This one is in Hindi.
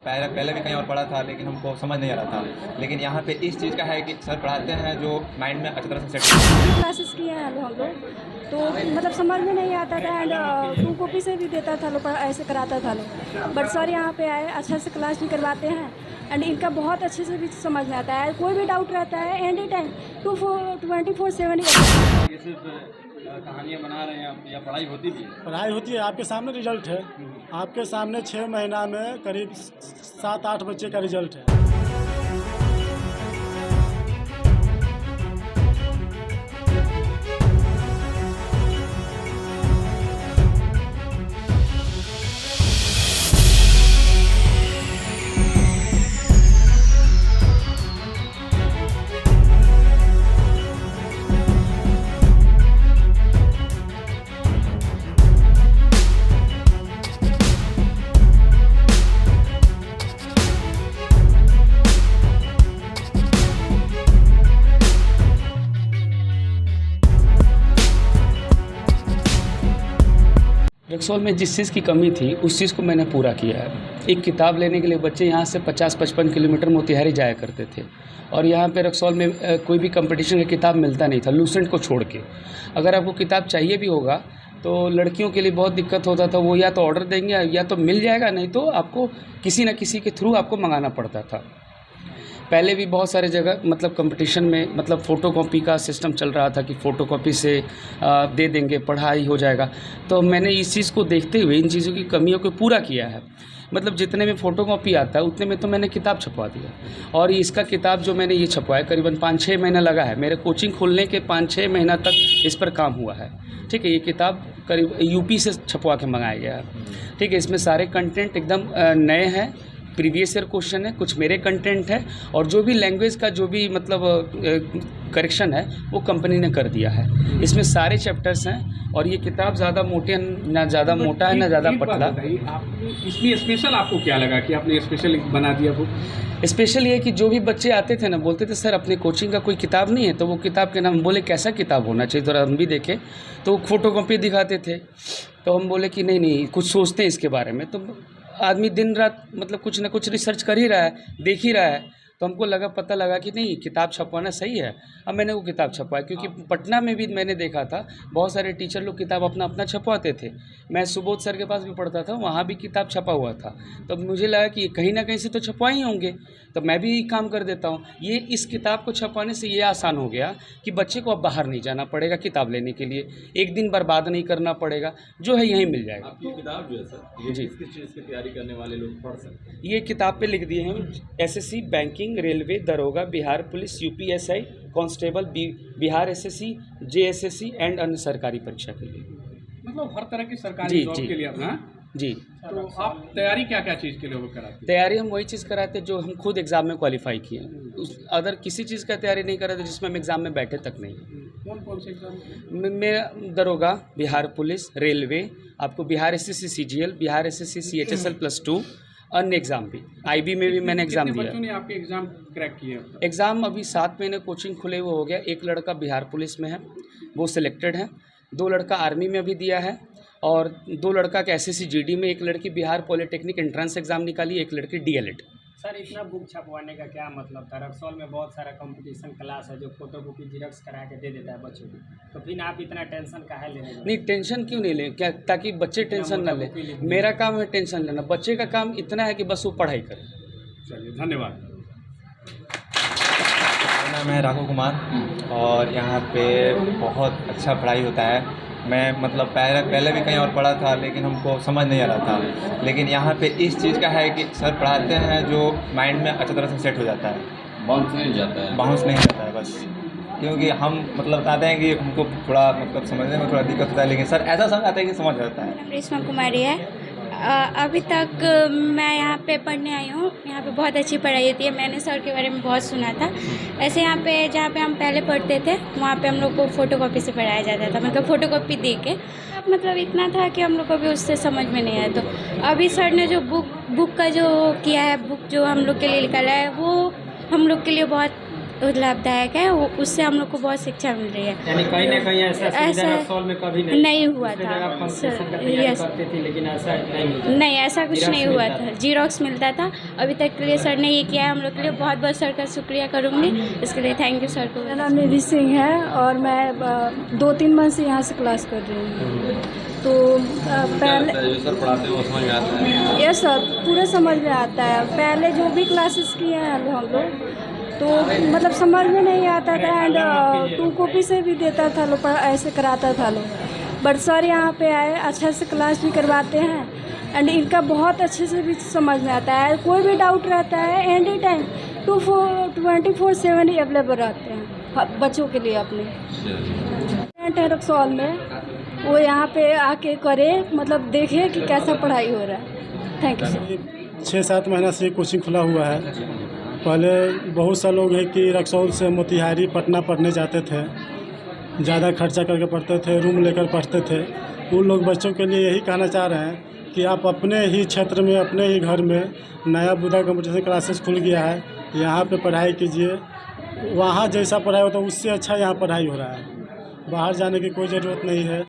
पहले भी कहीं और पढ़ा था, लेकिन हमको समझ नहीं आ रहा था। लेकिन यहाँ पे इस चीज़ का है कि सर पढ़ाते हैं जो माइंड में अच्छी तरह से सेट क्लासेस किए हैं हम लोग, तो मतलब समझ में नहीं आता था एंड 2 कॉपी से भी देता था लोग, ऐसे कराता था लोग। बट सर यहाँ पे आए, अच्छा से क्लास भी करवाते हैं एंड इनका बहुत अच्छे से भी समझ में आता है। कोई भी डाउट रहता है एनी टाइम 24/7 ये सिर्फ कहानियाँ बना रहे हैं आप या पढ़ाई होती भी है? पढ़ाई होती है, आपके सामने रिजल्ट है। आपके सामने 6 महीना में करीब 7-8 बच्चे का रिजल्ट है। रक्सौल में जिस चीज़ की कमी थी उस चीज़ को मैंने पूरा किया है। एक किताब लेने के लिए बच्चे यहाँ से 50-55 किलोमीटर मोतिहारी जाया करते थे और यहाँ पे रक्सौल में कोई भी कंपटीशन का किताब मिलता नहीं था, लूसेंट को छोड़ के। अगर आपको किताब चाहिए भी होगा तो लड़कियों के लिए बहुत दिक्कत होता था, वो या तो ऑर्डर देंगे या तो मिल जाएगा, नहीं तो आपको किसी न किसी के थ्रू आपको मंगाना पड़ता था। पहले भी बहुत सारे जगह मतलब कंपटीशन में मतलब फ़ोटोकॉपी का सिस्टम चल रहा था कि फ़ोटोकॉपी से दे देंगे, पढ़ाई हो जाएगा। तो मैंने इस चीज़ को देखते हुए इन चीज़ों की कमियों को पूरा किया है। मतलब जितने में फ़ोटोकॉपी आता है उतने में तो मैंने किताब छपवा दिया और इसका किताब जो मैंने ये छपवाया करीबन 5-6 महीना लगा है। मेरे कोचिंग खोलने के 5-6 महीना तक इस पर काम हुआ है। ठीक है, ये किताब करीब यूपी से छपवा के मंगाया गया है। ठीक है, इसमें सारे कंटेंट एकदम नए हैं, प्रीवियस ईयर क्वेश्चन है, कुछ मेरे कंटेंट है और जो भी लैंग्वेज का जो भी मतलब करेक्शन है वो कंपनी ने कर दिया है। इसमें सारे चैप्टर्स हैं और ये किताब ज़्यादा मोटी ना ज़्यादा मोटा है ना ज़्यादा पतला। इसमें स्पेशल आपको क्या लगा कि आपने स्पेशल बना दिया? बुक स्पेशल ये कि जो भी बच्चे आते थे ना बोलते थे सर अपने कोचिंग का कोई किताब नहीं है, तो वो किताब के नाम बोले कैसा किताब होना चाहिए थोड़ा हम भी देखें, तो वो फ़ोटोकॉपी दिखाते थे। तो हम बोले कि नहीं कुछ सोचते हैं इसके बारे में। तो आदमी दिन रात मतलब कुछ ना कुछ रिसर्च कर ही रहा है, देख ही रहा है, तो हमको पता लगा कि नहीं किताब छपवाना सही है। अब मैंने वो किताब छपवाई क्योंकि पटना में भी मैंने देखा था बहुत सारे टीचर लोग किताब अपना छपवाते थे। मैं सुबोध सर के पास भी पढ़ता था, वहाँ भी किताब छपा हुआ था। तो मुझे लगा कि कहीं ना कहीं से तो छपवा ही होंगे, तो मैं भी काम कर देता हूँ। ये इस किताब को छपवाने से ये आसान हो गया कि बच्चे को अब बाहर नहीं जाना पड़ेगा किताब लेने के लिए, एक दिन बर्बाद नहीं करना पड़ेगा, जो है यहीं मिल जाएगा। आपकी किताब जो है सर, जी, किस चीज़ की तैयारी करने वाले लोग पढ़ सकते हैं? ये किताब पे लिख दिए हैं एसएससी, बैंकिंग, रेलवे, दरोगा, Bihar police, UPSI, constable, Bihar SSC, JSSC and अन्य सरकारी परीक्षा के लिए। मतलब हर तरह की सरकारी जॉब के लिए अपना जी। तो आप तैयारी क्या क्या चीज़ के लिए वो कराते हैं? तैयारी हम वही चीज़ कराते हैं जो हम खुद एग्ज़ाम में क्वालिफाई किए हैं। अदर किसी चीज़ का तैयारी नहीं कराते जिसमें हम एग्ज़ाम में बैठे तक नहीं। कौन से एग्जाम? मेरा दरोगा, बिहार पुलिस, रेलवे, आपको Bihar SSC CGL, Bihar SSC CHSL+2, अन्य एग्ज़ाम भी, IB में भी मैंने एग्ज़ाम दिया। बच्चों ने आपके एग्ज़ाम क्रैक किए? एग्ज़ाम अभी 7 महीने कोचिंग खुले हुए हो गया। एक लड़का बिहार पुलिस में है, वो सिलेक्टेड है। 2 लड़का आर्मी में भी दिया है और 2 लड़का का SSC GD में, एक लड़की बिहार पॉलिटेक्निक एंट्रेंस एग्ज़ाम निकाली, एक लड़की DLED। सर इतना बुक छपवाने का क्या मतलब था? रक्सौल में बहुत सारा कंपटीशन क्लास है जो फोटोकॉपी जिरक्स करा के दे देता है बच्चों को, तो फिर आप इतना टेंशन काहे ले रहे हैं? नहीं, टेंशन क्यों नहीं लें, क्या ताकि बच्चे टेंशन ना लें। मेरा काम है टेंशन लेना, बच्चे का काम इतना है कि बस वो पढ़ाई करे। चलिए, धन्यवाद। मेरा नाम है राघव कुमार और यहाँ पे बहुत अच्छा पढ़ाई होता है। मैं मतलब पहले भी कहीं और पढ़ा था, लेकिन हमको समझ नहीं आ रहा था। लेकिन यहाँ पे इस चीज़ का है कि सर पढ़ाते हैं जो माइंड में अच्छी तरह से सेट हो जाता है, बाउंस नहीं जाता है। बाउंस नहीं जाता है बस। क्योंकि हम मतलब बताते हैं कि हमको थोड़ा मतलब समझने में थोड़ा दिक्कत होता है, लेकिन सर ऐसा समझाते हैं कि समझ जाता है। रेशमा कुमारी है। अभी तक मैं यहाँ पे पढ़ने आई हूँ। यहाँ पे बहुत अच्छी पढ़ाई होती है, मैंने सर के बारे में बहुत सुना था। ऐसे यहाँ पे जहाँ पे हम पहले पढ़ते थे वहाँ पे हम लोग को फ़ोटोकॉपी से पढ़ाया जाता था, मतलब फ़ोटोकॉपी दे के। मतलब इतना था कि हम लोग को भी उससे समझ में नहीं आया। तो अभी सर ने जो बुक का जो किया है, बुक जो हम लोग के लिए निकाला है, वो हम लोग के लिए बहुत लाभदायक है, उससे हम लोग को बहुत शिक्षा मिल रही है। यानी कहीं ना कहीं ऐसा सुविधा रक्सौल में कभी नहीं हुआ उसमें था जब आप कंपटीशन का तैयारी करते थे, लेकिन ऐसा नहीं मिला। नहीं, ऐसा कुछ Xerox नहीं हुआ मिलता था। जीरोक्स मिलता था। अभी तक के लिए सर ने ये किया है हम लोग के लिए, बहुत बहुत सर का शुक्रिया करूँगी इसके लिए। थैंक यू सर को। मेरा नाम निधि सिंह है और मैं 2-3 मंथ से यहाँ से क्लास कर रही हूँ। तो पहले सर पढ़ाते हैं वो समझ में आता है? यस सर, पूरा समझ में आता है। पहले जो भी क्लासेस किए हैं हम लोग तो मतलब समझ में नहीं आता था, एंड 2 कॉपी से भी देता था लोग, ऐसे कराता था लोग। बट सर यहाँ पे आए, अच्छा से क्लास भी करवाते हैं एंड इनका बहुत अच्छे से भी समझ में आता है। कोई भी डाउट रहता है एनी टाइम 24/7 अवेलेबल रहते हैं बच्चों के लिए अपने। रक्सौल में वो यहाँ पे आके करे, मतलब देखे कि कैसा पढ़ाई हो रहा है। Thank you sir. 6-7 महीना से कोचिंग खुला हुआ है। पहले बहुत सा लोग हैं कि रक्सौल से मोतिहारी पटना पढ़ने जाते थे, ज़्यादा खर्चा करके पढ़ते थे, रूम लेकर पढ़ते थे। उन लोग बच्चों के लिए यही कहना चाह रहे हैं कि आप अपने ही क्षेत्र में, अपने ही घर में नया बुधा कंपटीशन क्लासेस खुल गया है, यहाँ पे पढ़ाई कीजिए। वहाँ जैसा पढ़ाई होता है उससे अच्छा यहाँ पढ़ाई हो रहा है। बाहर जाने की कोई ज़रूरत नहीं है।